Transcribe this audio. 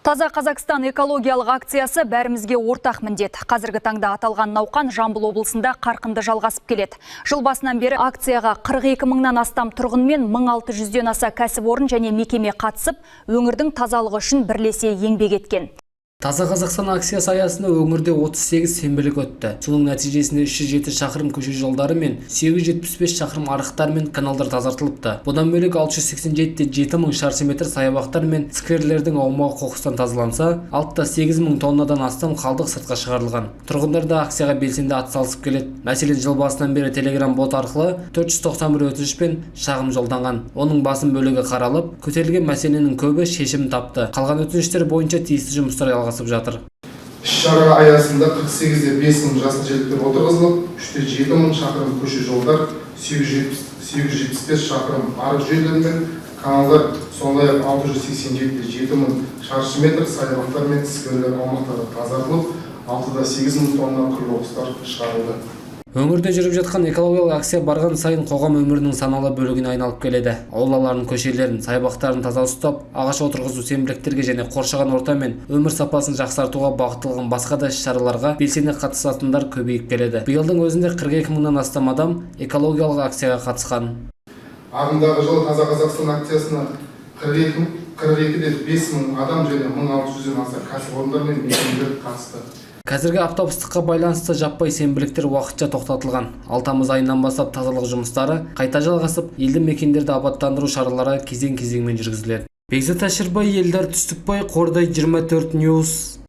Таза Қазақстан экологиялық акциясы бәрімізге ортақ міндет. Қазіргі таңда аталған науқан Жамбыл облысында қарқынды жалғасып келеді. Жыл басынан бері акцияға 42 мыңнан астам тұрғын мен 1600-ден аса кәсіпорын және мекеме қатысып, өңірдің тазалығы үшін бірлесе еңбек еткен. Таза Қазақстан акциясы аясында өңірде 38 сенбілік өтті. Соның нәтижесінде 307 шақырым көше жолдары мен 875 шақырым арықтар мен каналдар тазартылыпты. Бұдан бөлек 687-де 7000 шаршы метр саябақтар мен скверлердің аумағы қоқыстан тазаланса, 6-8000 тоннадан астам қалдық сыртқа шығарылған. Тұрғындар да акцияға белсенді атсалысып келеді. Мәселен, жыл басынан бері Telegram бот арқылы 491 өтініш пен шағым жолданған. Оның басым бөлігі қаралып, көтерілген мәселенің көбі шешім тапты. Қалған өтініштер бойынша тиісті жұмыстар жалғасып жатыр. Іс-шара аясында 48-де 5000 жасыл желектер отырғызылып, 3-те 7000 шақырым көше жолдар, 875 шақырым арық жүйелері мен каналдар, сондай-ақ 687-де 7000 шаршы метр саябақтар мен скверлер аумақтары тазартылып, 6-8000 тонна күл қоқыстар шығарылды. Өңірде жүріп жатқан экологиялық акция барған сайын қоғам өмірінің саналы бөлігіне айналып келеді. Аулаларын, көшелерін, саябақтарын таза ұстап, ағаш отырғызу сенбіліктерге және қоршаған орта мен өмір сапасын жақсартуға бағытталған басқа да іс-шараларға белсене қатысатындар көбейіп келеді. Биылдың өзінде 42 мыңнан астам адам экологиялық акцияға қатысқан. Ағымдағы жылы Таза Қазақстан акциясына 42-де 5000 адам және 1600-ден аса кәсіпорындар мен мекемелер қатысты. Қазіргі аптап-ыстыққа байланысты жаппай сенбіліктер уақытша тоқтатылған. Ал тамыз айынан бастап тазалық жұмыстары қайта жалғасып, елді мекендерді абаттандыру шаралары кезең-кезеңмен жүргізіледі. Бекзат Әшірбай, Елдар Түстікбай, Қордай 24 News.